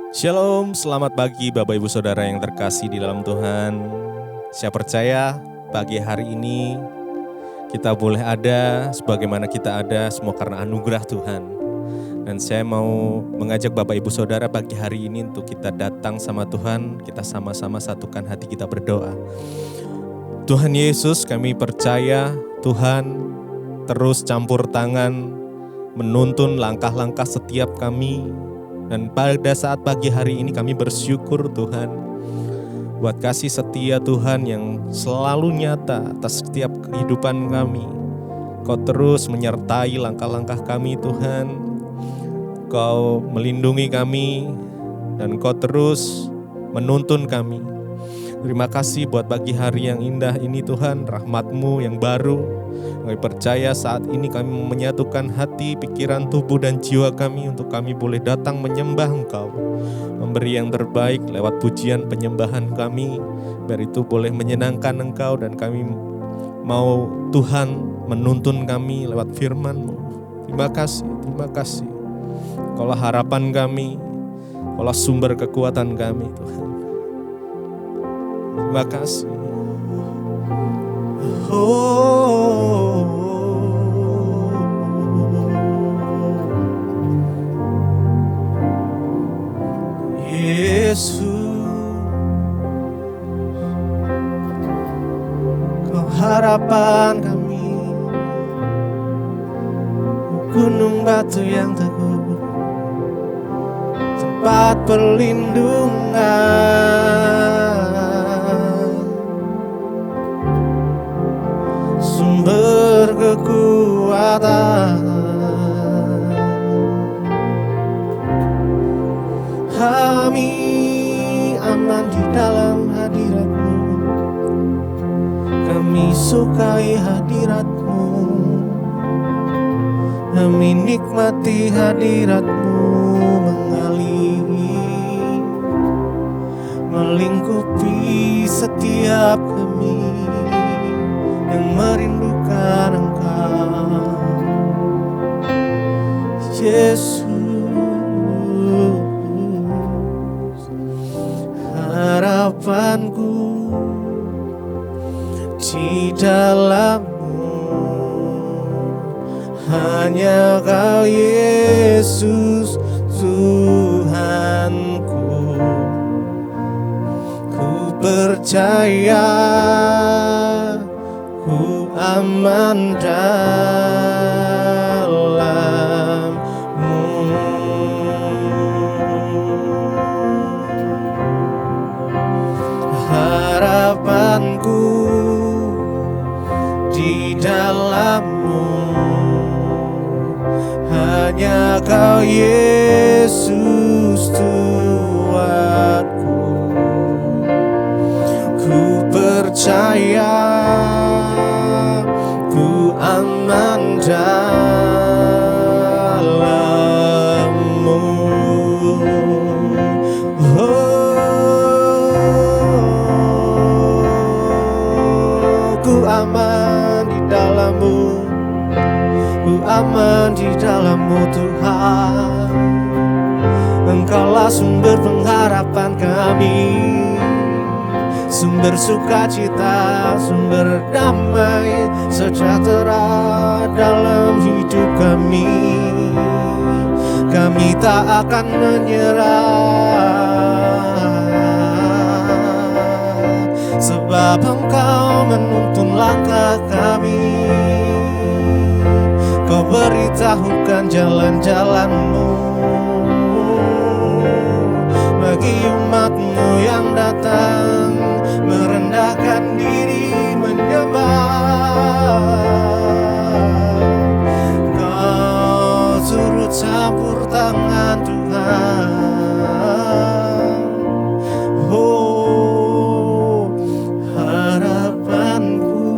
Shalom, selamat pagi Bapak Ibu Saudara yang terkasih di dalam Tuhan. Saya percaya pagi hari ini kita boleh ada sebagaimana kita ada semua karena anugerah Tuhan. Dan saya mau mengajak Bapak Ibu Saudara pagi hari ini untuk kita datang sama Tuhan, kita sama-sama satukan hati kita berdoa. Tuhan Yesus, kami percaya Tuhan terus campur tangan menuntun langkah-langkah setiap kami. Dan pada saat pagi hari ini kami bersyukur Tuhan buat kasih setia Tuhan yang selalu nyata atas setiap kehidupan kami. Kau terus menyertai langkah-langkah kami Tuhan. Kau melindungi kami dan Kau terus menuntun kami. Terima kasih buat pagi hari yang indah ini Tuhan, rahmat-Mu yang baru. Kami percaya saat ini kami menyatukan hati, pikiran, tubuh, dan jiwa kami untuk kami boleh datang menyembah Engkau. Memberi yang terbaik lewat pujian penyembahan kami, biar itu boleh menyenangkan Engkau dan kami mau Tuhan menuntun kami lewat firman-Mu. Terima kasih. Kaulah harapan kami, Kaulah sumber kekuatan kami Tuhan. Terima kasih. Yesus, Kau harapan kami, gunung batu yang teguh, tempat perlindungan, sumber kekuatan. Kami aman di dalam hadirat-Mu, kami sukai hadirat-Mu, kami nikmati hadirat-Mu mengalir, melingkupi setiap kami yang merindukan Engkau, Yesus. Harapanku di dalam-Mu, hanya Kau Yesus Tuhanku. Ku percaya ku aman dalam-Mu. Harapanku di dalam-Mu, hanya Kau Yesus Tuhanku. Ku percaya ku aman dalam-Mu. Ku aman di dalam-Mu, ku aman di dalam-Mu Tuhan. Engkaulah sumber pengharapan kami, sumber sukacita, sumber damai sejahtera dalam hidup kami. Kami tak akan menyerah, sebab Engkau menuntun langkah kami. Kau beritahukan jalan-jalan-Mu bagi umat-Mu yang datang merendahkan diri menyembah. Kau turut campur tangan Tuhan. Harapanku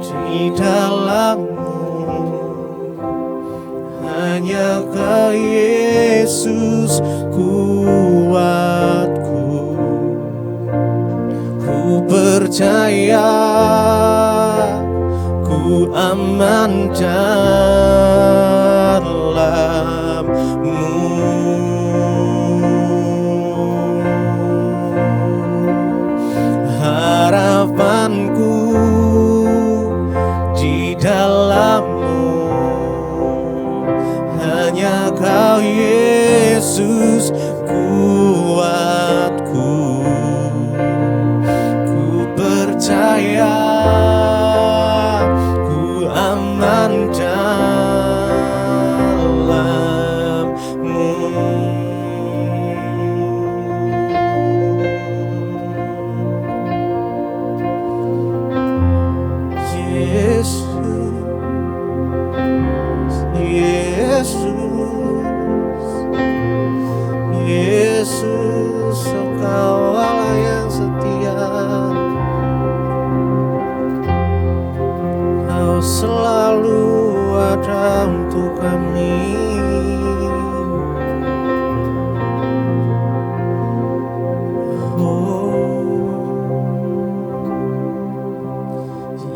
di dalam-Mu, hanya Kau Yesus kuatku. Ku percaya ku aman dalam-Mu. Yesus kuatku, ku percaya, ku aman dalam-Mu. Yesus, Engkau Allah yang setia, Kau selalu ada untuk kami.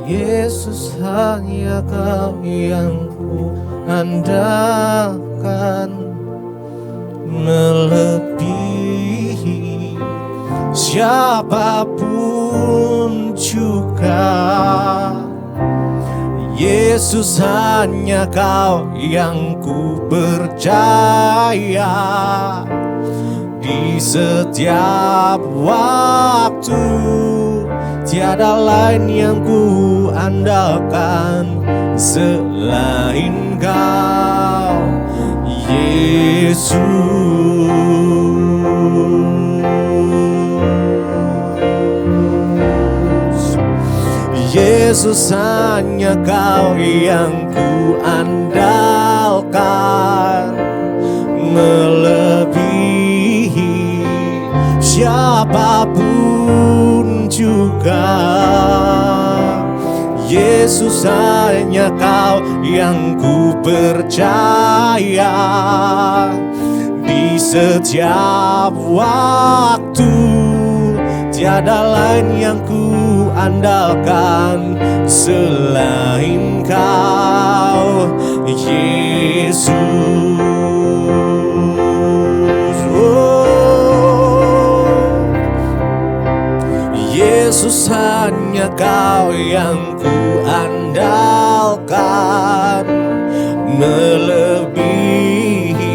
Yesus, hanya Kau yang ku andalkan, melebihi siapapun juga. Yesus, hanya Kau yang ku percaya, di setiap waktu tiada lain yang ku andalkan selain Kau, Yesus. Yesus, hanya Kau yang ku andalkan, melebihi siapapun juga. Yesus, hanya Kau yang ku percaya, di setiap waktu tiada lain yang ku andalkan selain Kau, Yesus. Yesus, hanya Kau yang ku andalkan, melebihi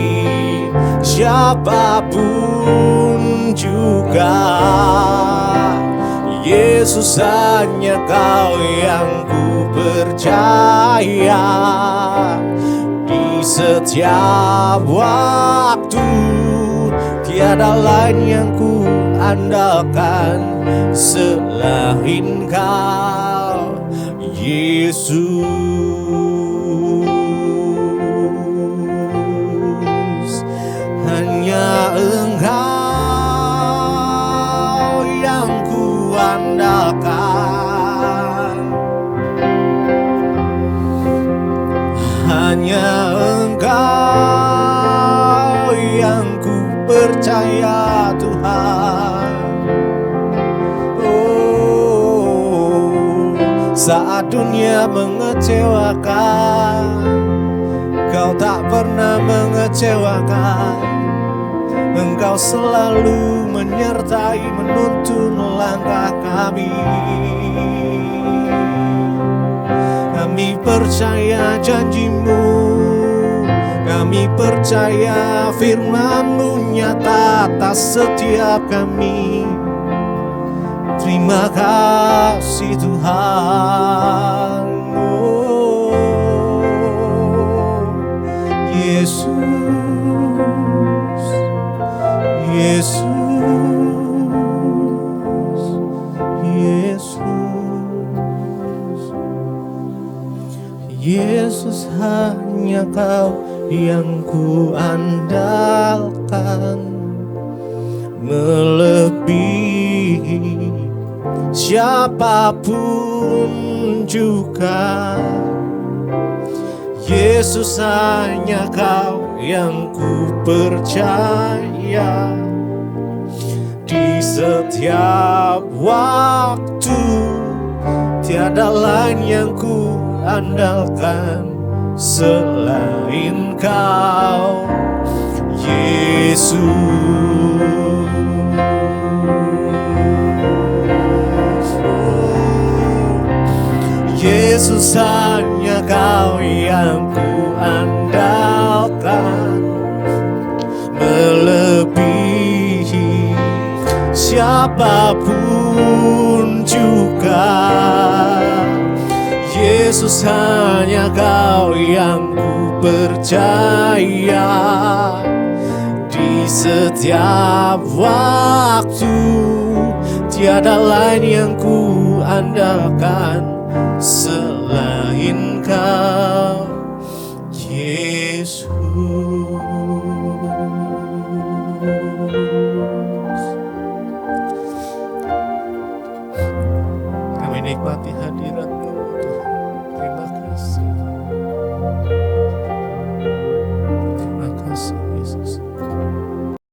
siapapun juga. Yesus, hanya Kau yang ku percaya, di setiap waktu tiada lain yang ku andalkan selain Kau, Yesus. Hanya Engkau yang ku andalkan, hanya Engkau yang ku percaya, Tuhan. Saat dunia mengecewakan, Kau tak pernah mengecewakan. Engkau selalu menyertai, menuntun langkah kami. Kami percaya janji-Mu, kami percaya firman-Mu nyata atas setiap kami. Terima kasih Tuhan. Oh, Yesus, Yesus, Yesus. Yesus, hanya Kau yang ku andalkan, melebihi siapapun juga. Yesus, hanya Kau yang ku percaya, di setiap waktu tiada lain yang ku andalkan selain Kau, Yesus. Yesus, hanya Kau yang ku andalkan, apapun juga. Yesus, hanya Kau yang ku percaya. Di setiap waktu tiada lain yang ku andalkan selain Kau, Yesus. Kami nikmati hadirat-Mu, Tuhan. Terima kasih. Terima kasih, Yesus.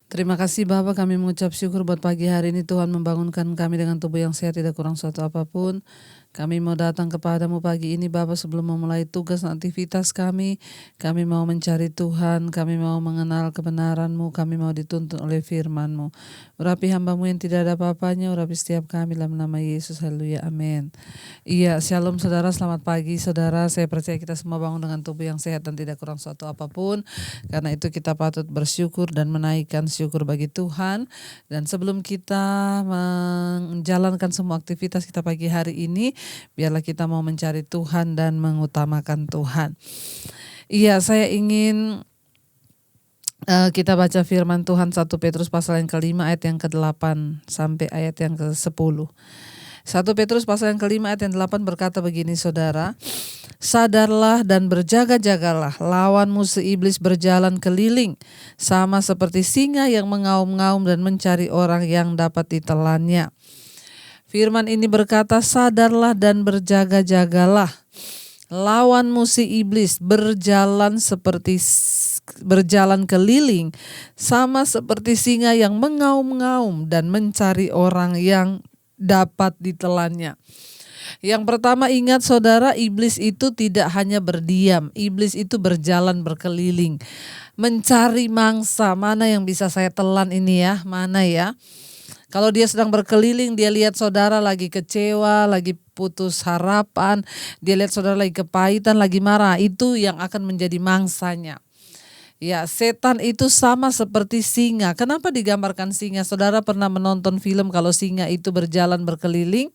Terima kasih Bapa, kami mengucap syukur buat pagi hari ini. Tuhan membangunkan kami dengan tubuh yang sehat, tidak kurang suatu apapun. Kami mau datang kepadamu pagi ini Bapa, sebelum memulai tugas dan aktivitas kami mau mencari Tuhan, kami mau mengenal kebenaran-Mu, kami mau dituntun oleh firman-Mu. Urapi hamba-Mu yang tidak ada apa-apanya, urapi setiap kami dalam nama Yesus, haleluya, amin. Iya, shalom saudara, selamat pagi saudara. Saya percaya kita semua bangun dengan tubuh yang sehat dan tidak kurang suatu apapun. Karena itu kita patut bersyukur dan menaikkan syukur bagi Tuhan. Dan sebelum kita menjalankan semua aktivitas kita pagi hari ini, biarlah kita mau mencari Tuhan dan mengutamakan Tuhan. Iya, saya ingin kita baca firman Tuhan 1 Petrus pasal yang ke-5 ayat yang ke-8 sampai ayat yang ke-10. 1 Petrus pasal yang ke-5 ayat yang 8 berkata begini saudara, sadarlah dan berjaga-jagalah, lawan musuh iblis berjalan keliling, sama seperti singa yang mengaum-ngaum dan mencari orang yang dapat ditelannya. Firman ini berkata, sadarlah dan berjaga-jagalah, lawan musuh iblis berjalan keliling, sama seperti singa yang mengaum-ngaum dan mencari orang yang dapat ditelannya. Yang pertama, ingat saudara, iblis itu tidak hanya berdiam, iblis itu berjalan berkeliling, mencari mangsa. Mana yang bisa saya telan ini ya, mana ya? Kalau dia sedang berkeliling, dia lihat saudara lagi kecewa, lagi putus harapan, dia lihat saudara lagi kepahitan, lagi marah, itu yang akan menjadi mangsanya. Ya, setan itu sama seperti singa. Kenapa digambarkan singa? Saudara pernah menonton film kalau singa itu berjalan berkeliling?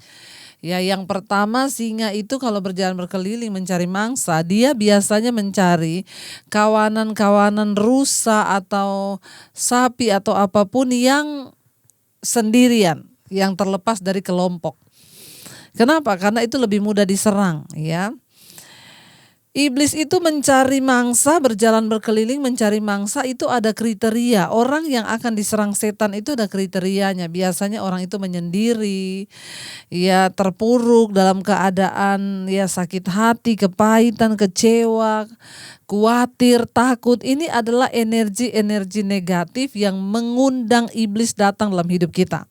Ya, yang pertama, singa itu kalau berjalan berkeliling mencari mangsa, dia biasanya mencari kawanan-kawanan rusa atau sapi atau apapun yang sendirian, yang terlepas dari kelompok. Kenapa? Karena itu lebih mudah diserang, ya. Iblis itu mencari mangsa, berjalan berkeliling mencari mangsa, itu ada kriteria. Orang yang akan diserang setan itu ada kriterianya. Biasanya orang itu menyendiri, ya terpuruk dalam keadaan ya sakit hati, kepahitan, kecewa, khawatir, takut. Ini adalah energi-energi negatif yang mengundang iblis datang dalam hidup kita.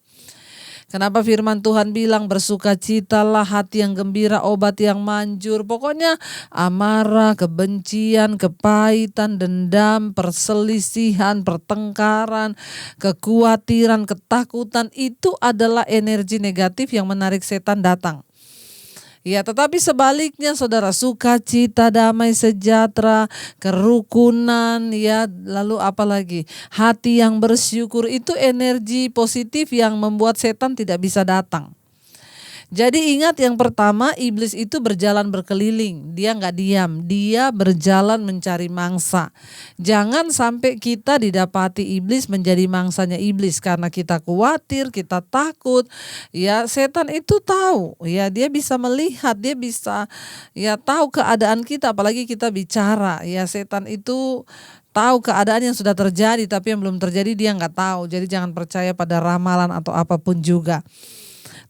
Kenapa firman Tuhan bilang bersukacitalah, hati yang gembira, obat yang manjur. Pokoknya amarah, kebencian, kepahitan, dendam, perselisihan, pertengkaran, kekhawatiran, ketakutan, itu adalah energi negatif yang menarik setan datang. Ya, tetapi sebaliknya saudara, sukacita, damai sejahtera, kerukunan, ya, lalu apa lagi? Hati yang bersyukur, itu energi positif yang membuat setan tidak bisa datang. Jadi ingat, yang pertama, iblis itu berjalan berkeliling, dia nggak diam, dia berjalan mencari mangsa. Jangan sampai kita didapati iblis menjadi mangsanya iblis karena kita khawatir, kita takut. Ya, setan itu tahu, ya dia bisa melihat, dia bisa ya tahu keadaan kita, apalagi kita bicara. Ya, setan itu tahu keadaan yang sudah terjadi, tapi yang belum terjadi dia nggak tahu. Jadi jangan percaya pada ramalan atau apapun juga.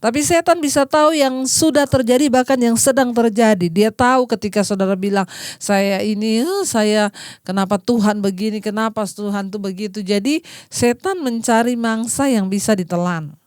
Tapi setan bisa tahu yang sudah terjadi, bahkan yang sedang terjadi. Dia tahu ketika saudara bilang, saya kenapa Tuhan begini, kenapa Tuhan tuh begitu. Jadi setan mencari mangsa yang bisa ditelan.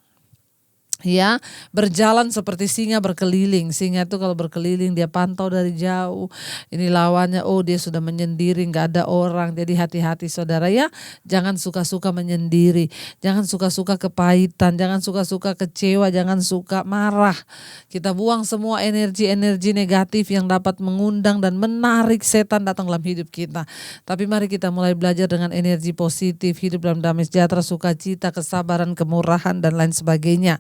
Ya, berjalan seperti singa berkeliling. Singa itu kalau berkeliling dia pantau dari jauh. Ini lawannya, oh dia sudah menyendiri, nggak ada orang. Jadi hati-hati saudara ya, jangan suka-suka menyendiri, jangan suka-suka kepahitan, jangan suka-suka kecewa, jangan suka marah. Kita buang semua energi-energi negatif yang dapat mengundang dan menarik setan datang dalam hidup kita. Tapi mari kita mulai belajar dengan energi positif, hidup dalam damai sejahtera, sukacita, kesabaran, kemurahan dan lain sebagainya.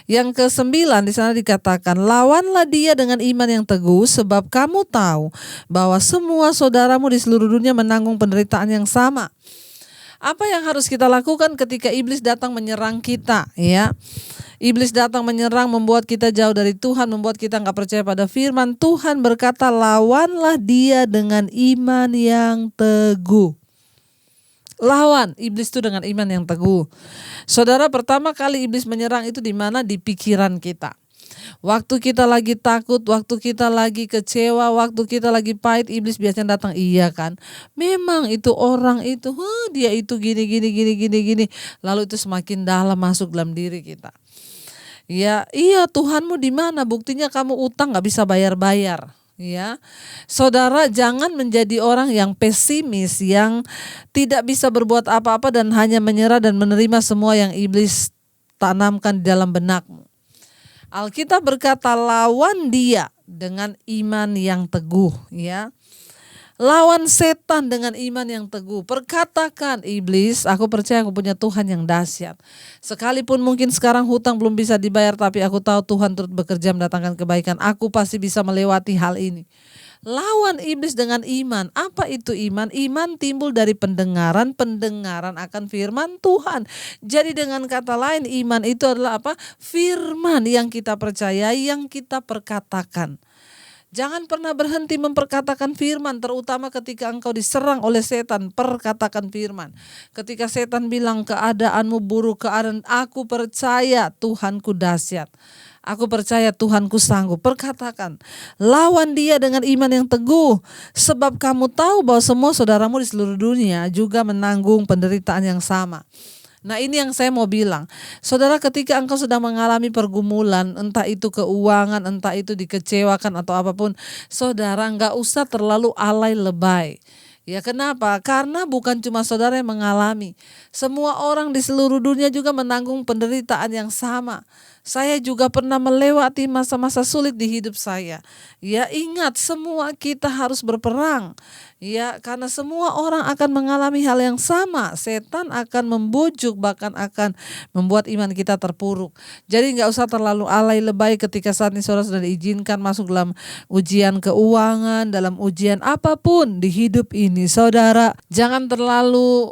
Yang ke-9 di sana dikatakan, lawanlah dia dengan iman yang teguh, sebab kamu tahu bahwa semua saudaramu di seluruh dunia menanggung penderitaan yang sama. Apa yang harus kita lakukan ketika iblis datang menyerang kita? Ya, iblis datang menyerang, membuat kita jauh dari Tuhan, membuat kita nggak percaya pada firman Tuhan. Berkata, lawanlah dia dengan iman yang teguh. Lawan iblis itu dengan iman yang teguh. Saudara, pertama kali iblis menyerang itu di mana? Di pikiran kita. Waktu kita lagi takut, waktu kita lagi kecewa, waktu kita lagi pahit, iblis biasanya datang, iya kan? Memang itu orang itu, dia itu gini. Lalu itu semakin dalam masuk dalam diri kita. Ya, iya Tuhanmu di mana? Buktinya kamu utang nggak bisa bayar-bayar. Ya, saudara, jangan menjadi orang yang pesimis, yang tidak bisa berbuat apa-apa dan hanya menyerah dan menerima semua yang iblis tanamkan di dalam benakmu. Alkitab berkata, lawan dia dengan iman yang teguh. Ya, lawan setan dengan iman yang teguh. Perkatakan, iblis, aku percaya aku punya Tuhan yang dahsyat. Sekalipun mungkin sekarang hutang belum bisa dibayar, tapi aku tahu Tuhan turut bekerja mendatangkan kebaikan. Aku pasti bisa melewati hal ini. Lawan iblis dengan iman. Apa itu iman? Iman timbul dari pendengaran akan firman Tuhan. Jadi dengan kata lain, iman itu adalah apa? Firman yang kita percayai, yang kita perkatakan. Jangan pernah berhenti memperkatakan firman, terutama ketika engkau diserang oleh setan, perkatakan firman. Ketika setan bilang keadaanmu buruk, aku percaya Tuhanku dahsyat. Aku percaya Tuhanku sanggup. Perkatakan, lawan dia dengan iman yang teguh, sebab kamu tahu bahwa semua saudaramu di seluruh dunia juga menanggung penderitaan yang sama. Nah, ini yang saya mau bilang. Saudara, ketika engkau sedang mengalami pergumulan, entah itu keuangan, entah itu dikecewakan atau apapun, saudara nggak usah terlalu alay lebay. Ya, kenapa? Karena bukan cuma saudara yang mengalami. Semua orang di seluruh dunia juga menanggung penderitaan yang sama. Saya juga pernah melewati masa-masa sulit di hidup saya. Ya, ingat, semua kita harus berperang. Ya, karena semua orang akan mengalami hal yang sama. Setan akan membujuk, bahkan akan membuat iman kita terpuruk. Jadi nggak usah terlalu alay lebay ketika saat ini saudara sudah diizinkan masuk dalam ujian keuangan, dalam ujian apapun di hidup ini. Saudara, jangan terlalu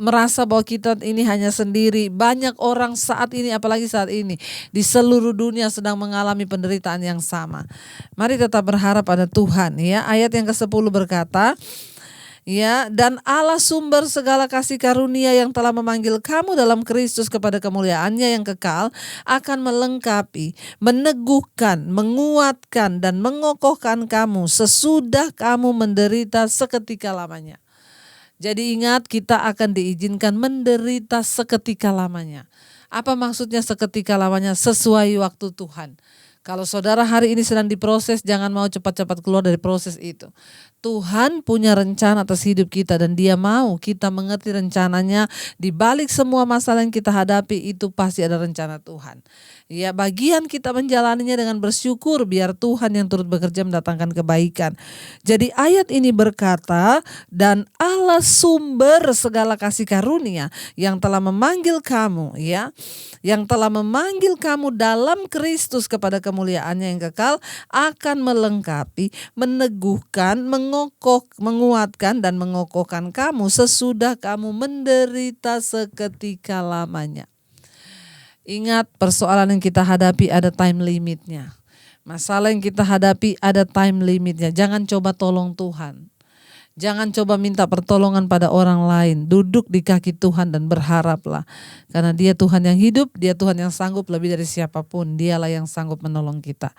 merasa bahwa kita ini hanya sendiri. Banyak orang saat ini, apalagi saat ini, di seluruh dunia sedang mengalami penderitaan yang sama. Mari tetap berharap pada Tuhan. Ya, ayat yang ke-10 berkata, ya, dan Allah sumber segala kasih karunia yang telah memanggil kamu dalam Kristus kepada kemuliaannya yang kekal, akan melengkapi, meneguhkan, menguatkan dan mengokohkan kamu sesudah kamu menderita seketika lamanya. Jadi ingat, kita akan diizinkan menderita seketika lamanya. Apa maksudnya seketika lamanya? Sesuai waktu Tuhan. Kalau saudara hari ini sedang diproses, jangan mau cepat-cepat keluar dari proses itu. Tuhan punya rencana atas hidup kita dan Dia mau kita mengerti rencananya. Di balik semua masalah yang kita hadapi itu pasti ada rencana Tuhan. Ya, bagian kita menjalaninya dengan bersyukur, biar Tuhan yang turut bekerja mendatangkan kebaikan. Jadi ayat ini berkata, dan Allah sumber segala kasih karunia yang telah memanggil kamu, ya, yang telah memanggil kamu dalam Kristus kepada kemuliaannya yang kekal, akan melengkapi, meneguhkan, menguatkan dan mengokohkan kamu sesudah kamu menderita seketika lamanya. Ingat, persoalan yang kita hadapi ada time limitnya. Masalah yang kita hadapi ada time limitnya. Jangan coba tolong Tuhan. Jangan coba minta pertolongan pada orang lain. Duduk di kaki Tuhan dan berharaplah. Karena Dia Tuhan yang hidup, Dia Tuhan yang sanggup lebih dari siapapun. Dialah yang sanggup menolong kita.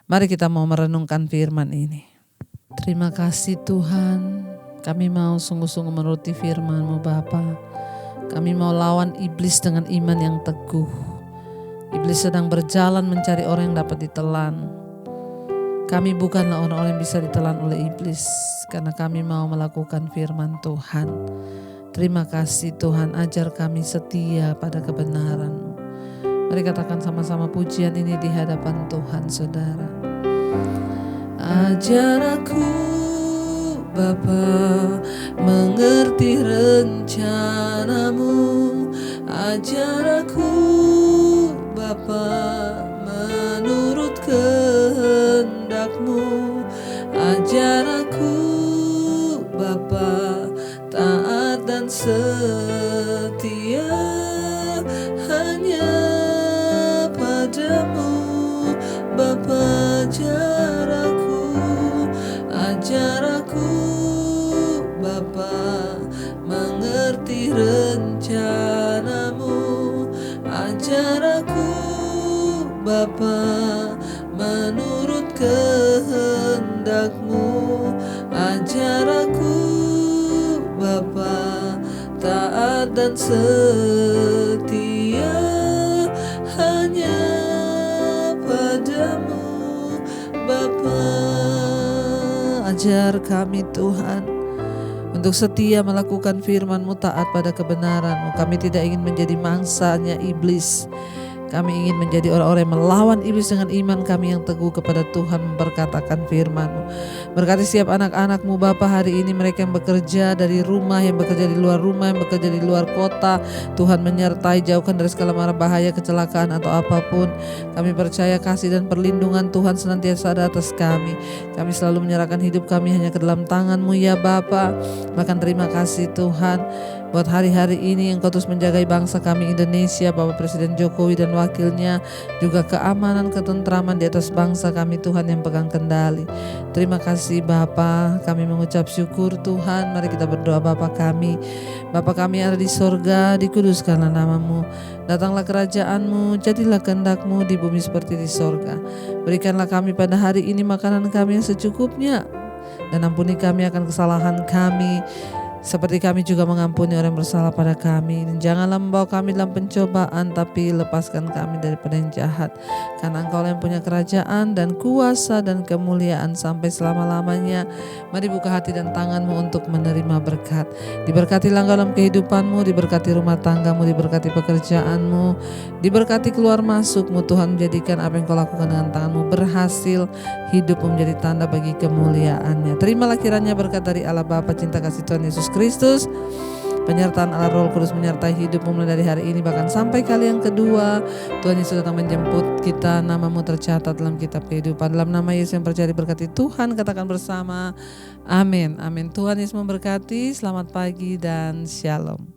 Mari kita mau merenungkan firman ini. Terima kasih Tuhan. Kami mau sungguh-sungguh menuruti firman-Mu Bapa. Kami mau lawan iblis dengan iman yang teguh. Iblis sedang berjalan mencari orang yang dapat ditelan. Kami bukanlah orang-orang yang bisa ditelan oleh iblis, karena kami mau melakukan firman Tuhan. Terima kasih Tuhan, ajar kami setia pada kebenaran-Mu. Mari katakan sama-sama pujian ini di hadapan Tuhan, saudara. Ajar aku Bapa mengerti rencana-Mu. Ajar aku Bapa menurut kehendak-Mu. Ajar aku Bapa taat dan setia hanya padamu. Bapa ajar aku Bapa mengerti rencana-Mu. Ajar aku Bapa menurut kehendak-Mu. Ajar aku Bapa taat dan setia hanya padamu. Bapa, ajar kami Tuhan untuk setia melakukan firman-Mu, taat pada kebenaran-Mu. Kami tidak ingin menjadi mangsanya iblis. Kami ingin menjadi orang-orang yang melawan iblis dengan iman kami yang teguh kepada Tuhan, memperkatakan firman-Mu. Berkati setiap anak-anak-Mu Bapa hari ini, mereka yang bekerja dari rumah, yang bekerja di luar rumah, yang bekerja di luar kota. Tuhan menyertai, jauhkan dari segala mara bahaya, kecelakaan atau apapun. Kami percaya kasih dan perlindungan Tuhan senantiasa ada atas kami. Kami selalu menyerahkan hidup kami hanya ke dalam tangan-Mu ya Bapa. Bahkan terima kasih Tuhan buat hari-hari ini Engkau terus menjagai bangsa kami Indonesia, Bapak Presiden Jokowi dan wakilnya, juga keamanan, ketentraman di atas bangsa kami Tuhan yang pegang kendali. Terima kasih Bapa, kami mengucap syukur Tuhan. Mari kita berdoa. Bapa kami yang ada di sorga, dikuduskanlah nama-Mu. Datanglah kerajaan-Mu, jadilah kehendak-Mu di bumi seperti di sorga. Berikanlah kami pada hari ini makanan kami yang secukupnya, dan ampuni kami akan kesalahan kami, seperti kami juga mengampuni orang yang bersalah pada kami. Dan janganlah membawa kami dalam pencobaan, tapi lepaskan kami daripada yang jahat. Karena Engkau yang punya kerajaan dan kuasa dan kemuliaan sampai selama-lamanya. Mari buka hati dan tangan-Mu untuk menerima berkat. Diberkatilah Engkau dalam kehidupan-Mu, diberkati rumah tangga-Mu, diberkati pekerjaan-Mu, diberkati keluar masuk-Mu. Tuhan, menjadikan apa yang Kau lakukan dengan tangan-Mu berhasil. Hidup-Mu menjadi tanda bagi kemuliaan-Nya. Terimalah kiranya berkat dari Allah Bapa, cinta kasih Tuhan Yesus Kristus, penyertaan Allah Roh Kudus menyertai hidupmu mulai dari hari ini bahkan sampai kali yang kedua. Tuhan Yesus datang menjemput kita, nama-Mu tercatat dalam kitab kehidupan. Dalam nama Yesus yang percaya diberkati Tuhan, katakan bersama, amin. Amin. Tuhan Yesus memberkati. Selamat pagi dan shalom.